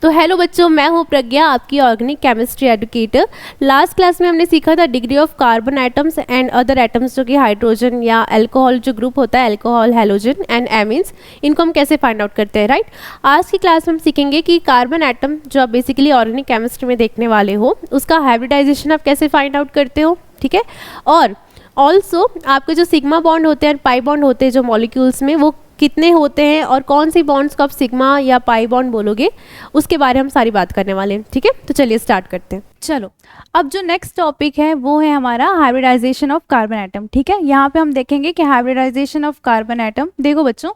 तो हेलो बच्चों, मैं हूँ प्रज्ञा, आपकी organic chemistry educator. Last class में हमने सीखा था degree of carbon atoms and other atoms, जो कि हाइड्रोजन या अल्कोहल जो ग्रुप होता है, अल्कोहल, हैलोजन एंड एमीन्स, इनको हम कैसे फाइंड आउट करते हैं, राइट। आज की क्लास में हम सीखेंगे कि कार्बन एटम जो आप बेसिकली ऑर्गेनिक केमिस्ट्री में देखने वाले हो, उसका हाइब्रिडाइजेशन आप कैसे फाइंड आउट करते हो, ठीक है। और ऑल्सो आपके जो सिग्मा बॉन्ड होते हैं, पाई बॉन्ड होते हैं जो मॉलिक्यूल्स में, वो कितने होते हैं और कौन सी बॉन्ड्स को आप सिग्मा या पाई बॉन्ड बोलोगे, उसके बारे में हम सारी बात करने वाले हैं, ठीक है। तो चलिए स्टार्ट करते हैं। चलो, अब जो नेक्स्ट टॉपिक है वो है हमारा हाइब्रिडाइजेशन ऑफ कार्बन एटम। ठीक है, यहाँ पे हम देखेंगे कि हाइब्रिडाइजेशन ऑफ कार्बन एटम, देखो बच्चों,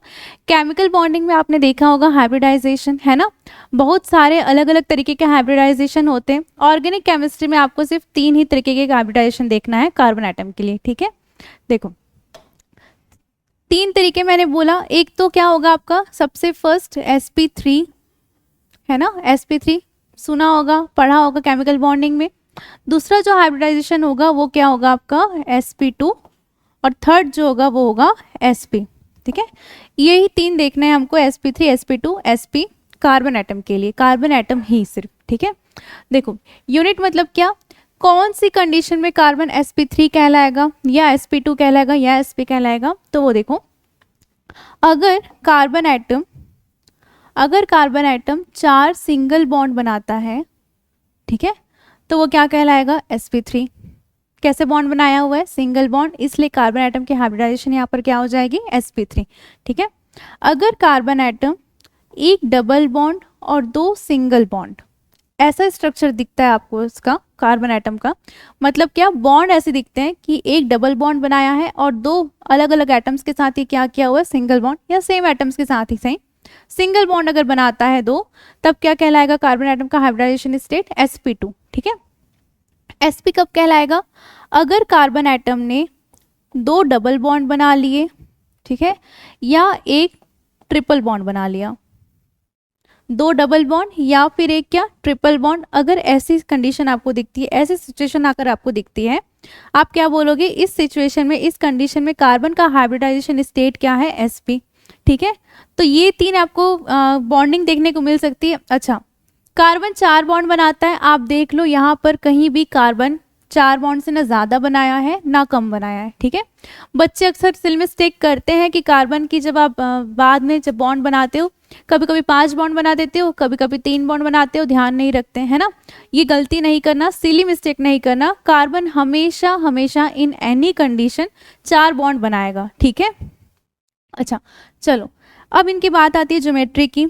केमिकल बॉन्डिंग में आपने देखा होगा हाइब्रिडाइजेशन, है ना। बहुत सारे अलग अलग तरीके के हाइब्रिडाइजेशन होते हैं। ऑर्गेनिक केमिस्ट्री में आपको सिर्फ 3 ही तरीके के हाइब्रिडाइजेशन देखना है कार्बन एटम के लिए, ठीक है। देखो 3 तरीके मैंने बोला। एक तो क्या होगा आपका, सबसे फर्स्ट sp3, है ना, sp3 सुना होगा, पढ़ा होगा केमिकल बॉन्डिंग में। दूसरा जो हाइब्रिडाइजेशन होगा वो क्या होगा आपका sp2, और थर्ड जो होगा वो होगा sp, ठीक है। यही 3 देखना है हमको, sp3, sp2, sp, carbon atom के लिए, कार्बन एटम ही सिर्फ, ठीक है। देखो यूनिट मतलब क्या, कौन सी कंडीशन में कार्बन sp3 कहलाएगा या sp2 कहलाएगा या sp कहलाएगा। तो वो देखो, अगर कार्बन एटम 4 सिंगल बॉन्ड बनाता है, ठीक है, तो वो क्या कहलाएगा, sp3। कैसे बॉन्ड बनाया हुआ है, सिंगल बॉन्ड, इसलिए कार्बन एटम की हाइब्रिडाइजेशन यहाँ पर क्या हो जाएगी, sp3, ठीक है। अगर कार्बन एटम एक डबल बॉन्ड और 2 सिंगल बॉन्ड, ऐसा स्ट्रक्चर दिखता है आपको इसका कार्बन एटम का, मतलब क्या, बॉन्ड ऐसे दिखते हैं कि एक डबल बॉन्ड बनाया है और 2 अलग अलग एटम्स के साथ ही क्या किया हुआ है, सिंगल बॉन्ड, या सेम एटम्स के साथ ही सही सिंगल बॉन्ड अगर बनाता है 2, तब क्या कहलाएगा कार्बन एटम का हाइब्रिडाइजेशन स्टेट, sp2, ठीक है। sp कब कहलाएगा, अगर कार्बन एटम ने 2 डबल बॉन्ड बना लिए, ठीक है, या एक ट्रिपल बॉन्ड बना लिया, 2 डबल बॉन्ड या फिर एक क्या, ट्रिपल बॉन्ड। अगर ऐसी कंडीशन आपको दिखती है, ऐसी सिचुएशन अगर आपको दिखती है, आप क्या बोलोगे, इस सिचुएशन में, इस कंडीशन में कार्बन का हाइब्रिडाइजेशन स्टेट क्या है, sp, ठीक है। तो ये 3 आपको बॉन्डिंग देखने को मिल सकती है। अच्छा, कार्बन 4 बॉन्ड बनाता है, आप देख लो यहाँ पर कहीं भी कार्बन 4 बॉन्ड से ना ज़्यादा बनाया है ना कम बनाया है, ठीक है। बच्चे अक्सर सिल मिस्टेक करते हैं कि कार्बन की जब आप बाद में जब बॉन्ड बनाते हो, कभी कभी 5 बॉन्ड बना देते हो, कभी कभी 3 बॉन्ड बनाते हो, ध्यान नहीं रखते हैं ना। ये गलती नहीं करना, सिली मिस्टेक नहीं करना। कार्बन हमेशा हमेशा इन एनी कंडीशन 4 बॉन्ड बनाएगा, ठीक है। अच्छा चलो, अब इनकी बात आती है ज्योमेट्री की।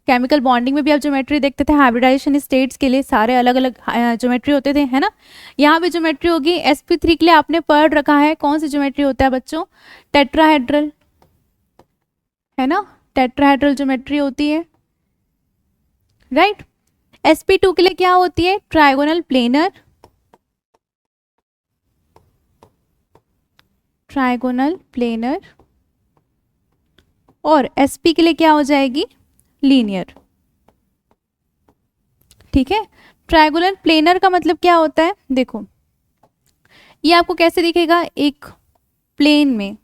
केमिकल बॉन्डिंग में भी आप ज्योमेट्री देखते थे, हाइब्रिडाइजेशन स्टेट्स के लिए सारे अलग अलग ज्योमेट्री होते थे, है ना। यहाँ भी ज्योमेट्री होगी। sp3 के लिए आपने पढ़ रखा है, कौन सी ज्योमेट्री होता है बच्चों, टेट्राहेड्रल, है ना, टेट्राहेड्रल ज्योमेट्री होती है, राइट। sp2 के लिए क्या होती है, ट्राइगोनल प्लेनर, ट्राइगोनल प्लेनर, और sp के लिए क्या हो जाएगी, लीनियर, ठीक है। ट्राइगोनल प्लेनर का मतलब क्या होता है, देखो ये आपको कैसे दिखेगा, एक प्लेन में,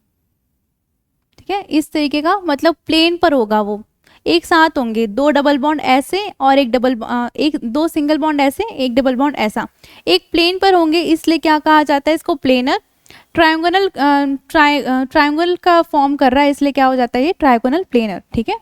ठीक है, इस तरीके का, मतलब प्लेन पर होगा, वो एक साथ होंगे, 2 डबल बॉन्ड ऐसे और एक 2 सिंगल बॉन्ड ऐसे, एक डबल बॉन्ड ऐसा, एक प्लेन पर होंगे, इसलिए क्या कहा जाता है इसको, प्लेनर। ट्रायंगल का फॉर्म कर रहा है, इसलिए क्या हो जाता है ये, ट्राइगोनल प्लेनर, ठीक है।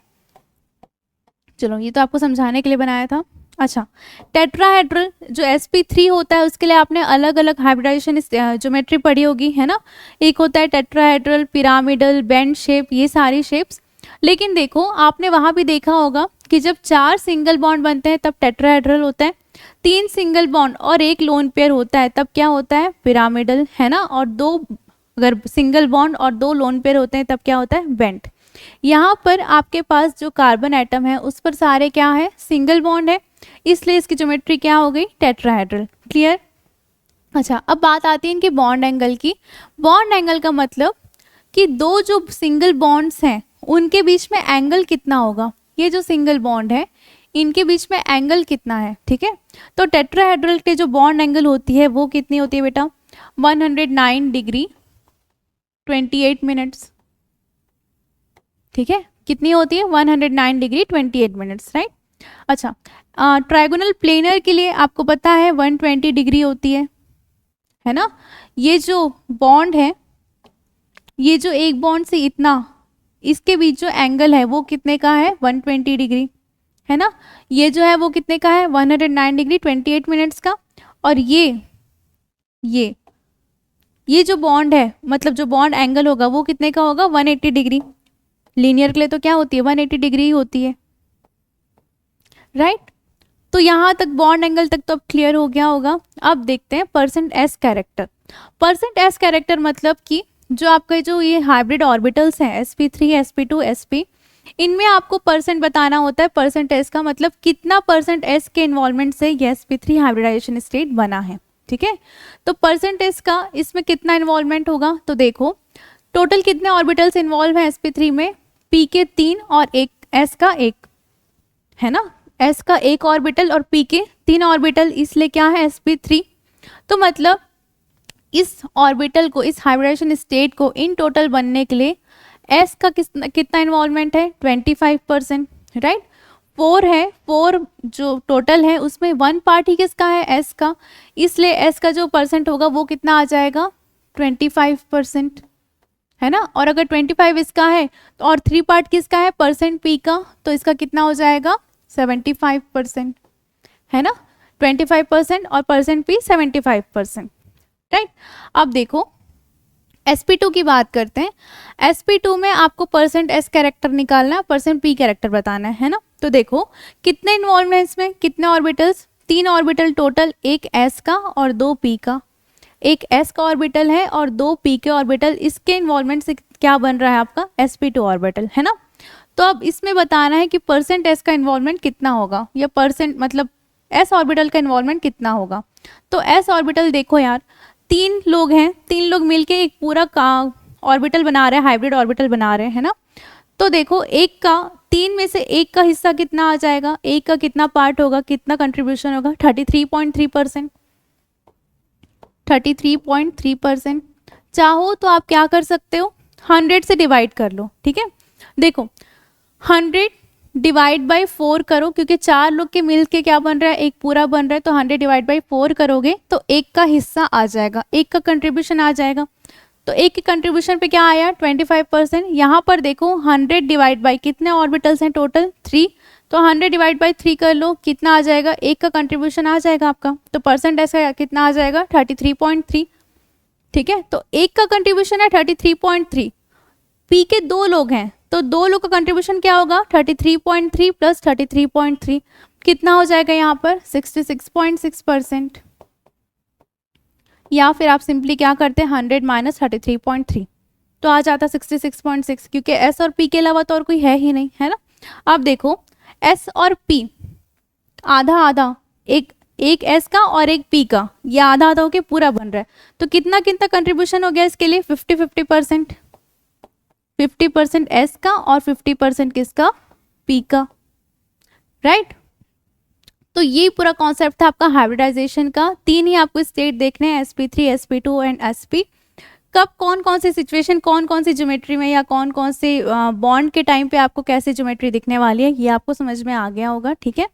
चलो, ये तो आपको समझाने के लिए बनाया था। अच्छा, टेट्राहेड्रल जो sp3 होता है, उसके लिए आपने अलग अलग हाइब्रिडाइजेशन ज्योमेट्री पढ़ी होगी, है ना। एक होता है टेट्राहेड्रल, पिरामिडल, बेंड शेप, ये सारी शेप्स। लेकिन देखो आपने वहाँ भी देखा होगा कि जब 4 सिंगल बॉन्ड बनते हैं तब टेट्राहेड्रल होता है, 3 सिंगल बॉन्ड और एक लोन पेयर होता है तब क्या होता है, पिरामिडल, है ना। और 2 अगर सिंगल बॉन्ड और 2 लोन पेयर होते हैं तब क्या होता है, बेंड। यहाँ पर आपके पास जो कार्बन एटम है उस पर सारे क्या है, सिंगल बॉन्ड है, इसलिए इसकी ज्योमेट्री क्या हो गई, टेट्राहेड्रल, क्लियर। अच्छा, अब बात आती है इनके बॉन्ड एंगल की। बॉन्ड एंगल का मतलब कि 2 जो सिंगल बॉन्ड्स हैं उनके बीच में एंगल कितना होगा, ये जो सिंगल बॉन्ड है इनके बीच में एंगल कितना है, ठीक है। तो टेट्राहेड्रल के जो बॉन्ड एंगल होती है वो कितनी होती है बेटा, 109 डिग्री 28 मिनट्स, ठीक है। कितनी होती है, 109 डिग्री 28 मिनट्स, राइट। अच्छा, ट्राइगोनल प्लेनर के लिए आपको पता है 120 डिग्री होती है ना। ये जो बॉन्ड है, ये जो एक बॉन्ड से इतना, इसके बीच जो एंगल है वो कितने का है, 120 डिग्री, है ना। ये जो है वो कितने का है, 109 डिग्री 28 मिनट्स का। और ये जो बॉन्ड है, मतलब जो बॉन्ड एंगल होगा वो कितने का होगा, 180 डिग्री। लीनियर के लिए तो क्या होती है, 180 डिग्री ही होती है, राइट। तो यहाँ तक बॉन्ड एंगल तक तो अब क्लियर हो गया होगा। अब देखते हैं percent S character. Percent S character मतलब कि जो आपका जो ये हाइब्रिड ऑर्बिटल्स हैं sp3 sp2 sp, इनमें आपको परसेंट बताना होता है। परसेंट एस का मतलब कितना परसेंट एस के इन्वॉल्वमेंट से ये sp3 हाइब्रिडाइजेशन स्टेट बना है, ठीक है। तो परसेंट एस का इसमें कितना इन्वॉल्वमेंट होगा, तो देखो टोटल कितने ऑर्बिटल्स इन्वॉल्व हैं sp3 में, p के 3 और एक s का 1, है ना। s का 1 ऑर्बिटल और p के 3 ऑर्बिटल, इसलिए क्या है sp3। तो मतलब इस ऑर्बिटल को, इस हाइब्रिडाइजेशन स्टेट को इन टोटल बनने के लिए s का कितना इन्वॉल्वमेंट है, 25%, राइट। 4 है, 4 जो टोटल है उसमें 1 पार्ट ही किसका है, s का, इसलिए s का जो परसेंट होगा वो कितना आ जाएगा, 25%, है ना। और अगर 25 इसका है तो और 3 पार्ट किसका है, परसेंट p का, तो इसका कितना हो जाएगा, 75%, है ना। 25% और परसेंट p 75%, राइट। अब देखो sp2 की बात करते हैं। sp2 में आपको परसेंट s कैरेक्टर निकालना है, परसेंट p कैरेक्टर बताना है ना। तो देखो कितने इन्वॉल्व हैं इसमें, कितने ऑर्बिटल्स, 3 ऑर्बिटल टोटल, एक s का और 2 p का। एक s का ऑर्बिटल है और 2 p के ऑर्बिटल, इसके इन्वॉल्वमेंट से क्या बन रहा है आपका, sp2 ऑर्बिटल, है ना। तो अब इसमें बताना है कि परसेंट s का इन्वॉल्वमेंट कितना होगा, या परसेंट मतलब s ऑर्बिटल का इन्वॉल्वमेंट कितना होगा। तो s ऑर्बिटल देखो यार, 3 लोग हैं, 3 लोग मिलके एक पूरा ऑर्बिटल बना रहे हैं, हाइब्रिड ऑर्बिटल बना रहे हैं, है ना। तो देखो एक का, 3 में से एक का हिस्सा कितना आ जाएगा, एक का कितना पार्ट होगा, कितना कंट्रीब्यूशन होगा, 33.3%, 33.3%। चाहो तो आप क्या कर सकते हो, 100 से डिवाइड कर लो, ठीक है। देखो 100 डिवाइड बाई 4 करो, क्योंकि 4 लोग के मिल के क्या बन रहा है, एक पूरा बन रहा है। तो 100 डिवाइड बाई 4 करोगे तो एक का हिस्सा आ जाएगा, एक का कंट्रीब्यूशन आ जाएगा। तो एक के कंट्रीब्यूशन पे क्या आया, 25%। यहाँ पर देखो 100 डिवाइड बाई कितने ऑर्बिटल्स हैं टोटल, 3, तो 100 डिवाइड बाई 3 कर लो, कितना आ जाएगा, एक का कंट्रीब्यूशन आ जाएगा आपका। तो परसेंट ऐसा कितना आ जाएगा, 33.3, ठीक है। तो एक का कंट्रीब्यूशन है 33.3, पी के 2 लोग हैं तो 2 लोग का कंट्रीब्यूशन क्या होगा, 33.3 प्लस 33.3, कितना हो जाएगा यहाँ पर, 66.6%। या फिर आप सिंपली क्या करते हैं, 100 माइनस 33.3, तो आ जाता 66.6, क्योंकि एस और पी के अलावा तो और कोई है ही नहीं, है ना। अब देखो एस और पी आधा आधा, एक एस का और एक पी का, ये आधा आधा होके पूरा बन रहा है। तो कितना कितना कंट्रीब्यूशन हो गया इसके लिए, 50-50%, 50% एस का और 50% किसका, पी का, राइट। तो ये पूरा कॉन्सेप्ट था आपका हाइब्रिडाइजेशन का। 3 ही आपको स्टेट देखने हैं, sp3 sp2 एंड sp। कब कौन कौन सी सिचुएशन, कौन कौन सी ज्योमेट्री में, या कौन कौन से बॉन्ड के टाइम पे आपको कैसे ज्योमेट्री दिखने वाली है, ये आपको समझ में आ गया होगा, ठीक है।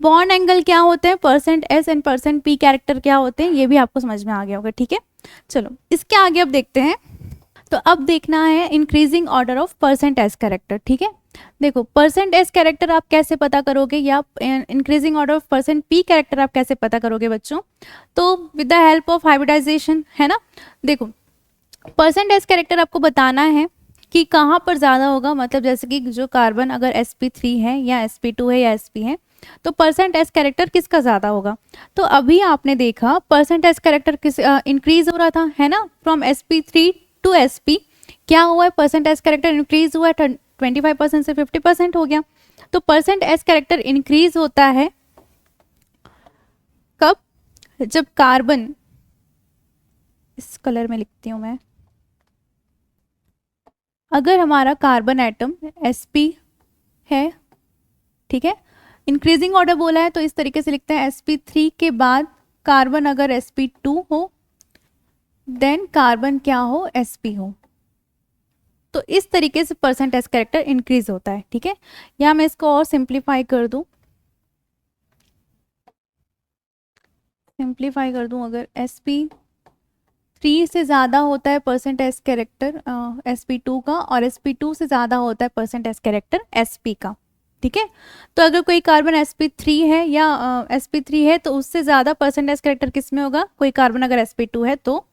बॉन्ड एंगल क्या होते हैं, percent S and percent P character क्या होते हैं, ये भी आपको समझ में आ गया होगा, ठीक है। चलो इसके आगे अब देखते हैं। तो अब देखना है increasing order of percent S character, ठीक है। देखो परसेंट एस कैरेक्टर आप कैसे पता करोगे, या increasing order of percent P character आप कैसे पता करोगे बच्चों, तो with the help of hybridization, है ना। देखो परसेंट एस कैरेक्टर आपको बताना है कि कहाँ पर ज़्यादा होगा, मतलब जैसे कि जो कार्बन अगर sp3 है या sp2 है या sp है, तो परसेंट एस कैरेक्टर किसका ज़्यादा होगा। तो अभी आपने देखा परसेंट एस कैरेक्टर किस इंक्रीज हो रहा था, है ना, फ्रॉम sp3 टू sp, क्या हुआ है, परसेंट एस कैरेक्टर इंक्रीज हुआ है, 25% से 50% हो गया। तो परसेंट एस कैरेक्टर इंक्रीज होता है कब, जब कार्बन, इस कलर में लिखती हूं मैं, अगर हमारा कार्बन एटम sp है, ठीक है, इंक्रीजिंग ऑर्डर बोला है तो इस तरीके से लिखते हैं, sp3 के बाद कार्बन अगर sp2 हो, देन कार्बन क्या हो, sp हो, तो इस तरीके से परसेंट एस कैरेक्टर इंक्रीज होता है, ठीक है। या मैं इसको और सिंप्लीफाई कर दूं, सिंप्लीफाई कर दूं, अगर sp3 से ज़्यादा होता है परसेंट एस कैरेक्टर sp2 का, और sp2 से ज़्यादा होता है परसेंट एस कैरेक्टर sp का, ठीक है। तो अगर कोई कार्बन sp3 है या sp3 है तो उससे ज़्यादा परसेंट एस कैरेक्टर किस में होगा, कोई कार्बन अगर sp2 है तो,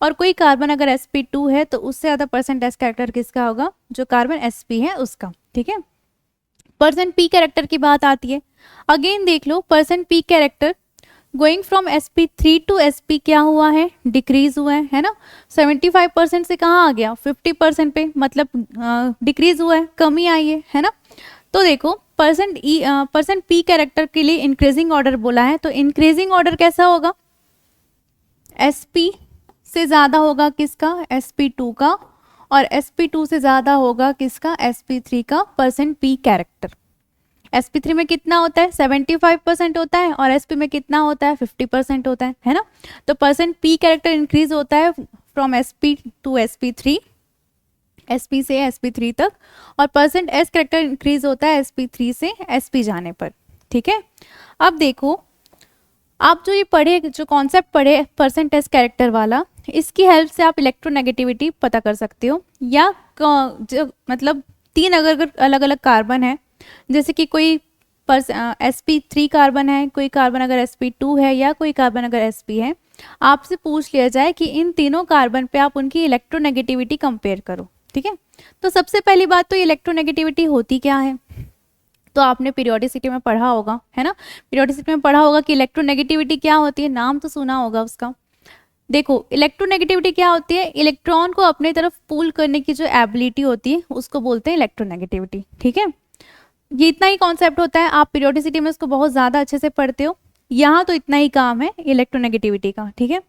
और कोई कार्बन अगर sp2 है तो उससे ज़्यादा परसेंट एस कैरेक्टर किसका होगा, जो कार्बन sp है उसका, ठीक है। परसेंट पी कैरेक्टर की बात आती है, अगेन देख लो percent P character going from sp3 to sp क्या हुआ है, डिक्रीज हुआ है ना। 75% से कहाँ आ गया 50% पे, मतलब डिक्रीज हुआ है, कमी आई है ना। तो देखो परसेंट पी कैरेक्टर के लिए इंक्रीजिंग ऑर्डर बोला है, तो इंक्रीजिंग ऑर्डर कैसा होगा, sp से ज़्यादा होगा किसका, sp2 का, और sp2 से ज़्यादा होगा किसका, sp3 का परसेंट पी कैरेक्टर। sp3 में कितना होता है 75% होता है, और sp में कितना होता है 50% होता है ना। तो परसेंट p कैरेक्टर इंक्रीज होता है from sp to sp3, sp से sp3 तक, और परसेंट s कैरेक्टर इंक्रीज होता है sp3 से sp जाने पर, ठीक है। अब देखो आप जो ये पढ़े, जो कॉन्सेप्ट पढ़े परसेंट एस कैरेक्टर वाला, इसकी हेल्प से आप इलेक्ट्रोनेगेटिविटी पता कर सकते हो, या जो मतलब 3 अगर अलग अलग कार्बन है, जैसे कि कोई sp3 कार्बन है, कोई कार्बन अगर sp2 है, या कोई कार्बन अगर sp है, आपसे पूछ लिया जाए कि इन तीनों कार्बन पे आप उनकी इलेक्ट्रोनेगेटिविटी कंपेयर करो, ठीक है। तो सबसे पहली बात तो इलेक्ट्रोनेगेटिविटी होती क्या है, तो आपने पीरियोडिसिटी में पढ़ा होगा, है ना। पीरियोडिसिटी में पढ़ा होगा कि इलेक्ट्रोनेगेटिविटी क्या होती है, नाम तो सुना होगा उसका। देखो इलेक्ट्रोनेगेटिविटी क्या होती है, इलेक्ट्रॉन को अपने तरफ पुल करने की जो एबिलिटी होती है उसको बोलते हैं इलेक्ट्रोनेगेटिविटी, ठीक है। ये इतना ही कॉन्सेप्ट होता है, आप पीरियोडिसिटी में इसको बहुत ज़्यादा अच्छे से पढ़ते हो, यहाँ तो इतना ही काम है इलेक्ट्रोनेगेटिविटी का, ठीक है।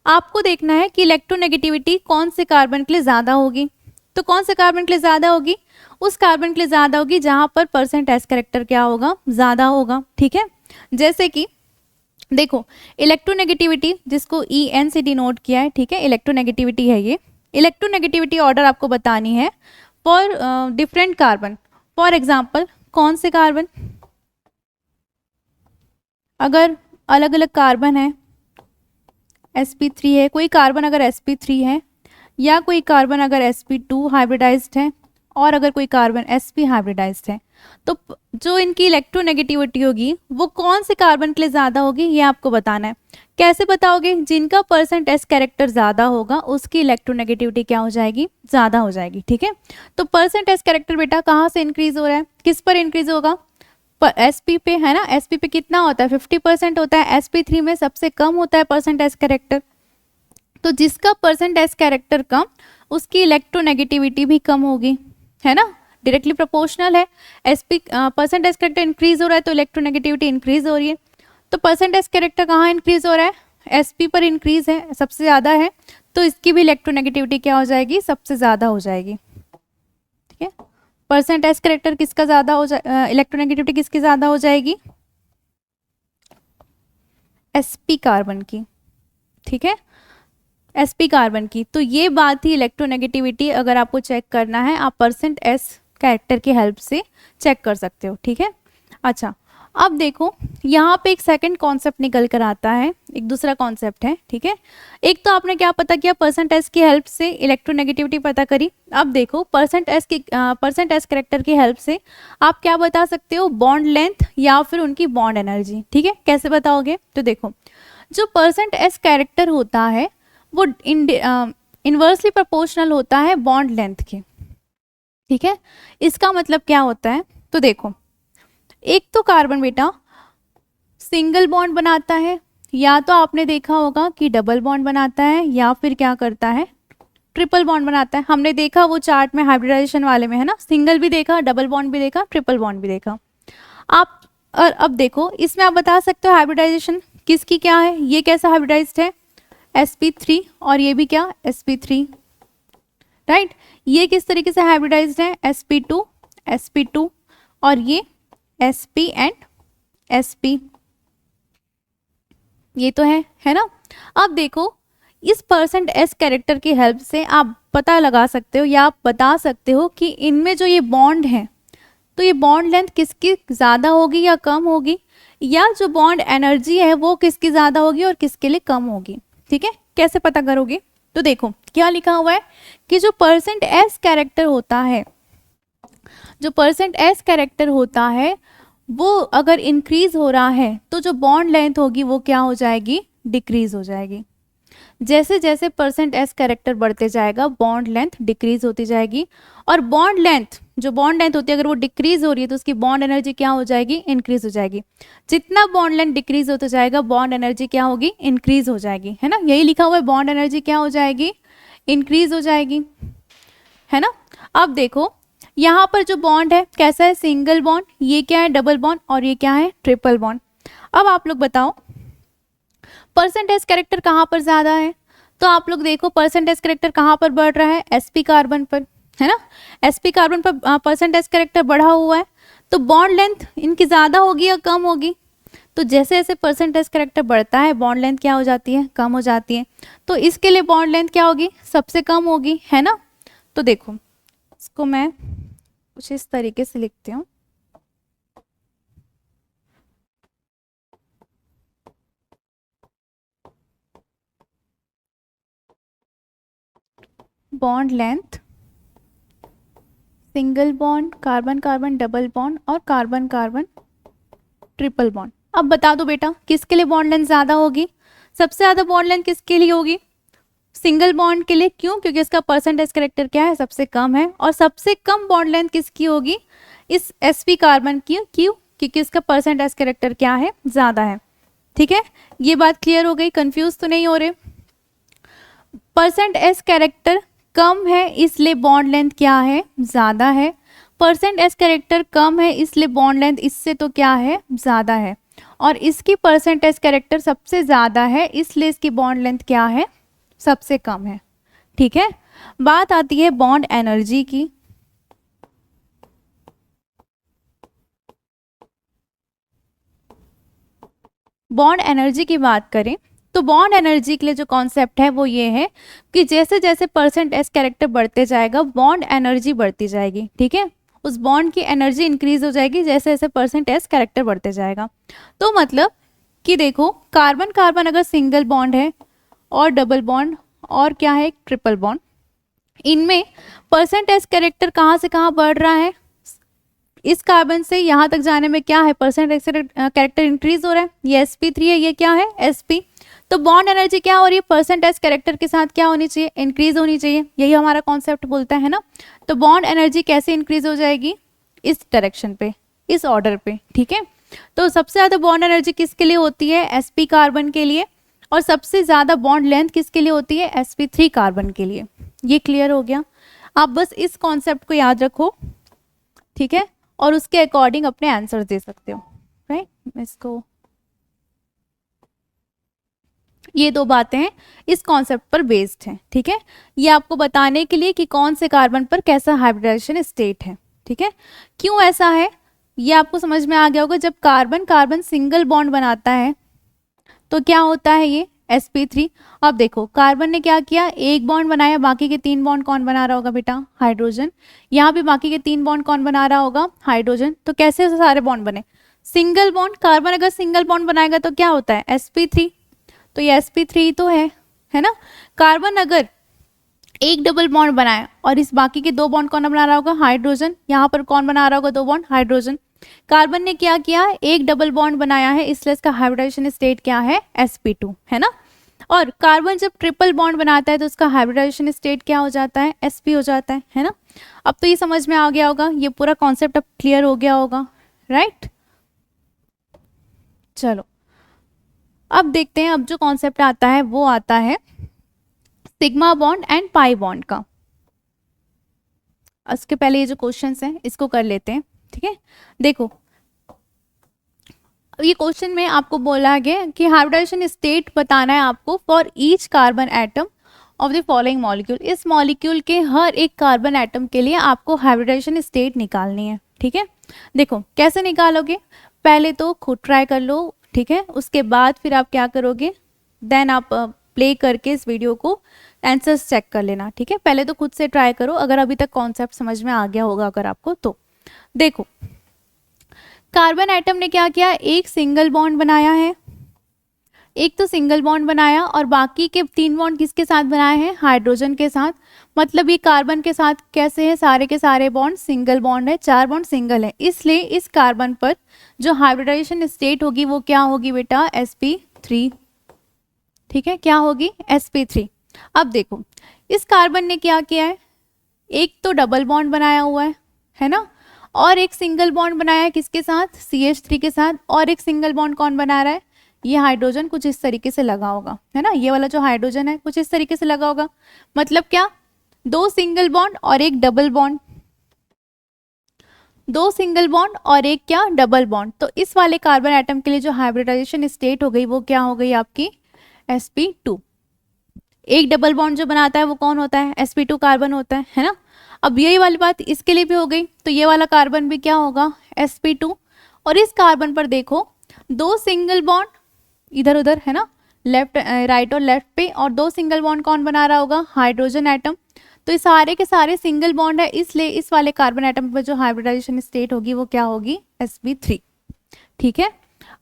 आपको देखना है कि इलेक्ट्रोनेगेटिविटी कौन से कार्बन के लिए ज़्यादा होगी, तो कौन से कार्बन के लिए ज़्यादा होगी, उस कार्बन के लिए ज़्यादा होगी जहाँ पर परसेंट एस कैरेक्टर क्या होगा, ज़्यादा होगा, ठीक है। जैसे कि देखो इलेक्ट्रोनेगेटिविटी जिसको EN से डिनोट किया है, ठीक है, इलेक्ट्रोनेगेटिविटी है ये। इलेक्ट्रोनेगेटिविटी ऑर्डर आपको बतानी है for different carbon. For example कौन से कार्बन, अगर अलग अलग कार्बन है, sp3 है, कोई कार्बन अगर sp3 है, या कोई कार्बन अगर sp2 हाइब्रिडाइज्ड है, और अगर कोई कार्बन sp हाइब्रिडाइज्ड है, तो जो इनकी इलेक्ट्रोनेगेटिविटी होगी वो कौन से कार्बन के लिए ज़्यादा होगी, ये आपको बताना है। कैसे बताओगे, जिनका परसेंट एस कैरेक्टर ज़्यादा होगा उसकी इलेक्ट्रोनेगेटिविटी क्या हो जाएगी, ज़्यादा हो जाएगी, ठीक है। तो परसेंट एस कैरेक्टर बेटा कहाँ से इंक्रीज हो रहा है, किस पर इंक्रीज होगा, sp पे, है ना। sp पे कितना होता है 50% होता है, sp3 में सबसे कम होता है परसेंट एस कैरेक्टर। तो जिसका परसेंट एस कैरेक्टर कम उसकी इलेक्ट्रोनेगेटिविटी भी कम होगी, है ना, डायरेक्टली प्रोपोर्शनल है। sp percent S character increase हो रहा है तो इलेक्ट्रोनेगेटिविटी इंक्रीज हो रही है। तो परसेंट एस कैरेक्टर कहाँ इंक्रीज हो रहा है, sp पर इंक्रीज है, सबसे ज़्यादा है, तो इसकी भी इलेक्ट्रोनेगेटिविटी क्या हो जाएगी, सबसे ज़्यादा हो जाएगी, ठीक है। परसेंट एस कैरेक्टर किसका ज़्यादा हो जाए, इलेक्ट्रोनेगेटिविटी किसकी ज़्यादा हो जाएगी, sp कार्बन की, ठीक है, sp कार्बन की। तो ये बात थी इलेक्ट्रोनेगेटिविटी, अगर आपको चेक करना है आप परसेंट एस कैरेक्टर की हेल्प से चेक कर सकते हो, ठीक है। अच्छा अब देखो यहाँ पे एक सेकंड कॉन्सेप्ट निकल कर आता है, एक दूसरा कॉन्सेप्ट है, ठीक है। एक तो आपने क्या पता किया, परसेंट एस की हेल्प से इलेक्ट्रोनेगेटिविटी पता करी। अब देखो परसेंट एस कैरेक्टर की हेल्प से आप क्या बता सकते हो, बॉन्ड लेंथ या फिर उनकी बॉन्ड एनर्जी, ठीक है। कैसे बताओगे, तो देखो जो परसेंट एस कैरेक्टर होता है वो इन्वर्सली प्रोपोर्शनल होता है बॉन्ड लेंथ के, ठीक है। इसका मतलब क्या होता है, तो देखो एक तो कार्बन बेटा सिंगल बॉन्ड बनाता है, या तो आपने देखा होगा कि डबल बॉन्ड बनाता है, या फिर क्या करता है ट्रिपल बॉन्ड बनाता है। हमने देखा वो चार्ट में हाइब्रिडाइजेशन वाले में, है ना, सिंगल भी देखा, डबल बॉन्ड भी देखा, ट्रिपल बॉन्ड भी देखा आप। और अब देखो इसमें आप बता सकते हो हाइब्रिडाइजेशन किसकी क्या है, ये कैसा हाइब्रिडाइज्ड है sp3, और ये भी क्या sp3, राइट। ये किस तरीके से हाइब्रिडाइज्ड है sp2 और ये sp एंड sp, ये तो है ना। अब देखो इस परसेंट एस कैरेक्टर की हेल्प से आप पता लगा सकते हो या आप बता सकते हो कि इनमें जो ये बॉन्ड है तो ये बॉन्ड लेंथ किसकी ज़्यादा होगी या कम होगी, या जो बॉन्ड एनर्जी है वो किसकी ज़्यादा होगी और किसके लिए कम होगी। ठीक है, कैसे पता करोगे? तो देखो क्या लिखा हुआ है कि जो परसेंट एस कैरेक्टर होता है, जो परसेंट एस कैरेक्टर होता है वो अगर इंक्रीज हो रहा है तो जो बॉन्ड लेंथ होगी वो क्या हो जाएगी? डिक्रीज हो जाएगी। जैसे जैसे परसेंट एस कैरेक्टर बढ़ते जाएगा बॉन्ड लेंथ डिक्रीज होती जाएगी, और बॉन्ड लेंथ, जो बॉन्ड लेंथ होती है अगर वो डिक्रीज हो रही है तो उसकी बॉन्ड एनर्जी क्या हो जाएगी? इंक्रीज हो जाएगी। जितना बॉन्ड लेंथ डिक्रीज होता जाएगा बॉन्ड एनर्जी क्या होगी? इंक्रीज हो जाएगी, है ना। यही लिखा हुआ है, बॉन्ड एनर्जी क्या हो जाएगी? इंक्रीज हो जाएगी, है ना। अब देखो यहाँ पर जो बॉन्ड है कैसा है? सिंगल बॉन्ड, ये क्या है? डबल बॉन्ड, और ये क्या है? Triple bond. अब आप लोग बताओ परसेंटेज कैरेक्टर कहाँ पर ज़्यादा है? तो आप लोग देखो परसेंटेज कैरेक्टर कहाँ पर बढ़ रहा है? sp कार्बन पर, है ना। sp कार्बन पर परसेंटेज कैरेक्टर बढ़ा हुआ है, तो बॉन्ड लेंथ इनकी ज़्यादा होगी या कम होगी? तो जैसे जैसे परसेंटेज कैरेक्टर बढ़ता है बॉन्ड लेंथ क्या हो जाती है? कम हो जाती है। तो इसके लिए बॉन्ड लेंथ क्या होगी? सबसे कम होगी, है ना। तो देखो इसको मैं कुछ इस तरीके से लिखती हूँ। Bond length, single bond, carbon carbon double bond और कार्बन कार्बन ट्रिपल बॉन्ड। अब बता दो बेटा किसके लिए बॉन्ड लेंथ ज़्यादा होगी? सबसे ज़्यादा बॉन्ड लेंथ किसके लिए होगी? सिंगल बॉन्ड के लिए। क्यों? क्योंकि इसका परसेंटेज कैरेक्टर क्या है? सबसे कम है। और सबसे कम बॉन्ड लेंथ किसकी होगी? इस sp कार्बन की। क्यों? क्योंकि इसका परसेंटेज कैरेक्टर क्या है? ज़्यादा है। ठीक है, ये बात क्लियर हो गई? कंफ्यूज तो नहीं हो रहे? परसेंट एस कैरेक्टर कम है इसलिए बॉन्ड लेंथ क्या है? ज़्यादा है। परसेंट एस कैरेक्टर कम है इसलिए बॉन्ड लेंथ इससे तो क्या है? ज़्यादा है। और इसकी परसेंट एस कैरेक्टर सबसे ज़्यादा है इसलिए इसकी बॉन्ड लेंथ क्या है? सबसे कम है। ठीक है, बात आती है बॉन्ड एनर्जी की। बॉन्ड एनर्जी की बात करें तो बॉन्ड एनर्जी के लिए जो कॉन्सेप्ट है वो ये है कि जैसे जैसे परसेंट एस कैरेक्टर बढ़ते जाएगा बॉन्ड एनर्जी बढ़ती जाएगी। ठीक है, उस बॉन्ड की एनर्जी इंक्रीज हो जाएगी जैसे जैसे परसेंट एस कैरेक्टर बढ़ते जाएगा। तो मतलब कि देखो कार्बन कार्बन अगर सिंगल बॉन्ड है और डबल बॉन्ड और क्या है? ट्रिपल बॉन्ड, इनमें परसेंट एस कैरेक्टर कहाँ से कहाँ बढ़ रहा है? इस कार्बन से यहाँ तक जाने में क्या है? परसेंट कैरेक्टर इंक्रीज हो रहा है। ये sp3 है, ये क्या है? sp। तो बॉन्ड एनर्जी क्या हो रही है? परसेंटेज कैरेक्टर के साथ क्या होनी चाहिए? इंक्रीज होनी चाहिए। यही हमारा कॉन्सेप्ट बोलता है ना। तो बॉन्ड एनर्जी कैसे इंक्रीज हो जाएगी? इस डायरेक्शन पे, इस ऑर्डर पे। ठीक है, तो सबसे ज़्यादा बॉन्ड एनर्जी किसके लिए होती है? sp कार्बन के लिए। और सबसे ज़्यादा बॉन्ड लेंथ किसके लिए होती है? sp3 कार्बन के लिए। ये क्लियर हो गया? आप बस इस कॉन्सेप्ट को याद रखो, ठीक है, और उसके अकॉर्डिंग अपने आंसर दे सकते हो। राइट, इसको ये दो बातें हैं इस कॉन्सेप्ट पर बेस्ड हैं। ठीक है, ये आपको बताने के लिए कि कौन से कार्बन पर कैसा हाइब्रिडाइजेशन स्टेट है। ठीक है, क्यों ऐसा है ये आपको समझ में आ गया होगा। जब कार्बन कार्बन सिंगल बॉन्ड बनाता है तो क्या होता है? ये sp3। अब देखो कार्बन ने क्या किया? एक बॉन्ड बनाया, बाकी के 3 बॉन्ड कौन बना रहा होगा बेटा? हाइड्रोजन। यहाँ भी बाकी के 3 बॉन्ड कौन बना रहा होगा? हाइड्रोजन। तो कैसे सारे बॉन्ड बने? Single bond. कार्बन अगर सिंगल बॉन्ड बनाएगा तो क्या होता है? sp3। तो ये sp3 तो है ना। कार्बन अगर एक डबल बॉन्ड बनाए और इस बाकी के 2 बॉन्ड कौन बना रहा होगा? हाइड्रोजन। यहाँ पर कौन बना रहा होगा 2 बॉन्ड? हाइड्रोजन। कार्बन ने क्या किया? एक डबल बॉन्ड बनाया है इसलिए इसका हाइब्रिडाइजेशन स्टेट क्या है? sp2, है ना। और कार्बन जब ट्रिपल बॉन्ड बनाता है तो उसका हाइब्रिडाइजेशन स्टेट क्या हो जाता है? sp हो जाता है ना। अब तो ये समझ में आ गया होगा, ये पूरा कॉन्सेप्ट अब क्लियर हो गया होगा। राइट, चलो अब देखते हैं। अब जो कॉन्सेप्ट आता है वो आता है sigma bond and pi bond का। उसके पहले ये जो क्वेश्चंस हैं इसको कर लेते हैं। ठीक है, देखो ये क्वेश्चन में आपको बोला गया कि हाइब्रिडाइजेशन स्टेट बताना है आपको for each carbon atom of the following molecule. इस मॉलिक्यूल के हर एक कार्बन एटम के लिए आपको हाइब्रिडाइजेशन स्टेट निकालनी है। ठीक है, देखो कैसे निकालोगे? पहले तो खुद ट्राई कर लो, ठीक है, उसके बाद फिर आप क्या करोगे? देन आप प्ले करके इस वीडियो को आंसर्स चेक कर लेना। ठीक है, पहले तो खुद से ट्राई करो अगर अभी तक कॉन्सेप्ट समझ में आ गया होगा अगर आपको। तो देखो कार्बन एटम ने क्या किया, एक सिंगल बॉन्ड बनाया है, एक तो सिंगल बॉन्ड बनाया और बाकी के 3 बॉन्ड किसके साथ बनाए हैं, हाइड्रोजन के साथ। मतलब ये कार्बन के साथ कैसे है, सारे के सारे बॉन्ड सिंगल बॉन्ड है, 4 बॉन्ड सिंगल है, इसलिए इस कार्बन पर जो हाइब्रिडाइजेशन स्टेट होगी वो क्या होगी बेटा, sp3। ठीक है, क्या होगी, sp3। अब देखो इस कार्बन ने क्या किया है, एक तो डबल बॉन्ड बनाया हुआ है ना, और एक सिंगल बॉन्ड बनाया है किसके साथ, CH3 के साथ, और एक सिंगल बॉन्ड कौन बना रहा है, ये हाइड्रोजन कुछ इस तरीके से लगा होगा, है ना, ये वाला जो हाइड्रोजन है कुछ इस तरीके से लगा होगा। मतलब क्या, 2 सिंगल बॉन्ड और एक डबल बॉन्ड, 2 सिंगल बॉन्ड और एक क्या, डबल बॉन्ड। तो इस वाले कार्बन एटम के लिए जो हाइब्रिडाइजेशन स्टेट हो गई वो क्या हो गई आपकी, sp2। एक डबल बॉन्ड जो बनाता है वो कौन होता है, sp2 कार्बन होता है ना। अब यही वाली बात इसके लिए भी हो गई, तो ये वाला कार्बन भी क्या होगा, sp2। और इस कार्बन पर देखो 2 सिंगल बॉन्ड इधर उधर है ना, लेफ्ट राइट और लेफ्ट पे, और 2 सिंगल बॉन्ड कौन बना रहा होगा, हाइड्रोजन एटम। तो ये सारे के सारे सिंगल बॉन्ड है, इसलिए इस वाले कार्बन एटम पर जो हाइब्रिडाइजेशन स्टेट होगी वो क्या होगी, sp3। ठीक है,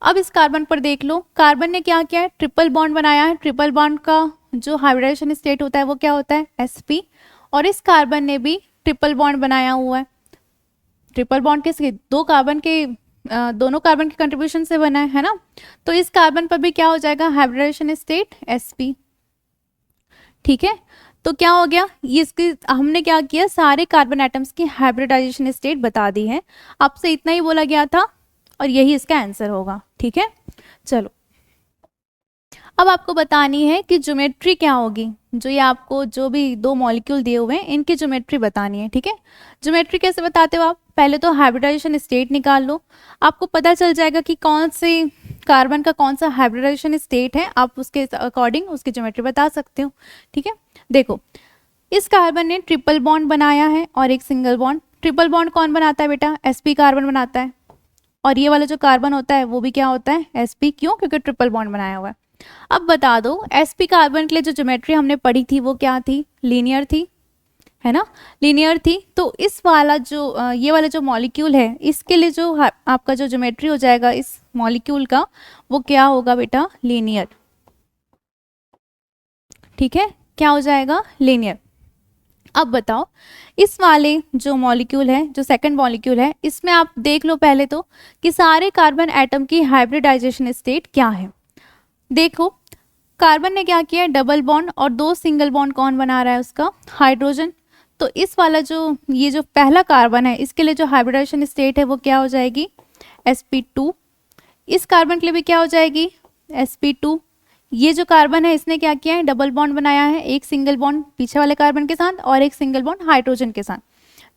अब इस कार्बन पर देख लो, कार्बन ने क्या किया है, ट्रिपल बॉन्ड बनाया है, ट्रिपल बॉन्ड का जो हाइब्रिडाइजेशन स्टेट होता है वो क्या होता है, sp। और इस कार्बन ने भी ट्रिपल बॉन्ड बनाया हुआ है, ट्रिपल बॉन्ड किसके, दोनों कार्बन के कंट्रीब्यूशन से बना है ना। तो इस कार्बन पर भी क्या हो जाएगा, हाइब्रिडाइजेशन स्टेट sp। ठीक है, तो क्या हो गया, ये इसकी हमने क्या किया, सारे कार्बन एटम्स की हाइब्रिडाइजेशन स्टेट बता दी है, आपसे इतना ही बोला गया था और यही इसका आंसर होगा। ठीक है, चलो अब आपको बतानी है कि ज्योमेट्री क्या होगी, जो ये आपको जो भी 2 मॉलिक्यूल दिए हुए हैं इनकी ज्योमेट्री बतानी है। ठीक है, ज्योमेट्री कैसे बताते हो आप, पहले तो हाइब्रिडाइजेशन स्टेट निकाल लो, आपको पता चल जाएगा कि कौन से कार्बन का कौन सा हाइब्रिडाइजेशन स्टेट है, आप उसके अकॉर्डिंग उसकी ज्योमेट्री बता सकते हो। ठीक है, देखो इस कार्बन ने ट्रिपल बॉन्ड बनाया है और एक सिंगल बॉन्ड। ट्रिपल बॉन्ड कौन बनाता है बेटा, sp कार्बन बनाता है, और ये वाला जो कार्बन होता है वो भी क्या होता है, sp। क्यों, क्योंकि ट्रिपल बॉन्ड बनाया हुआ है। अब बता दो sp कार्बन के लिए जो ज्योमेट्री हमने पढ़ी थी वो क्या थी, लीनियर थी, है ना, लीनियर थी। तो इस वाला जो ये वाला जो मॉलिक्यूल है इसके लिए जो आपका जो ज्योमेट्री हो जाएगा इस मॉलिक्यूल का वो क्या होगा बेटा, लीनियर। ठीक है, क्या हो जाएगा, लीनियर। अब बताओ इस वाले जो मॉलिक्यूल है, जो सेकंड मॉलिक्यूल है, इसमें आप देख लो पहले तो कि सारे कार्बन एटम की हाइब्रिडाइजेशन स्टेट क्या है। देखो कार्बन ने क्या किया, डबल बॉन्ड और 2 सिंगल बॉन्ड कौन बना रहा है उसका, हाइड्रोजन। तो इस वाला जो ये जो पहला कार्बन है इसके लिए जो हाइब्रिडाइजेशन स्टेट है वो क्या हो जाएगी, sp2। इस कार्बन के लिए भी क्या हो जाएगी, sp2। ये जो कार्बन है इसने क्या किया है, डबल बॉन्ड बनाया है, एक सिंगल बॉन्ड पीछे वाले कार्बन के साथ और एक सिंगल बॉन्ड हाइड्रोजन के साथ।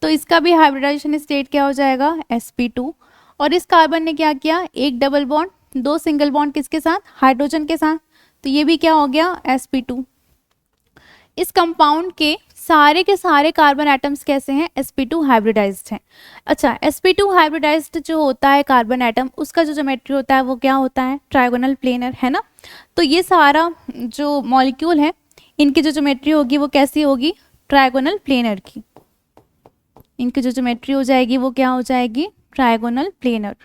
तो इसका भी हाइब्रिडाइजेशन स्टेट क्या हो जाएगा, sp2। और इस कार्बन ने क्या किया, एक डबल बॉन्ड 2 सिंगल बॉन्ड किसके साथ, हाइड्रोजन के साथ, तो ये भी क्या हो गया, sp2। इस कंपाउंड के सारे कार्बन एटम्स कैसे हैं, sp2 हाइब्रिडाइज्ड हैं। अच्छा, sp2 हाइब्रिडाइज्ड जो होता है कार्बन एटम उसका जो ज्योमेट्री होता है वो क्या होता है, ट्रायगोनल प्लेनर, है ना। तो ये सारा जो मॉलिक्यूल है इनकी जो ज्योमेट्री होगी वो कैसी होगी, ट्रायगोनल प्लेनर की। इनकी जो ज्योमेट्री हो जाएगी वो क्या हो जाएगी, trigonal planar,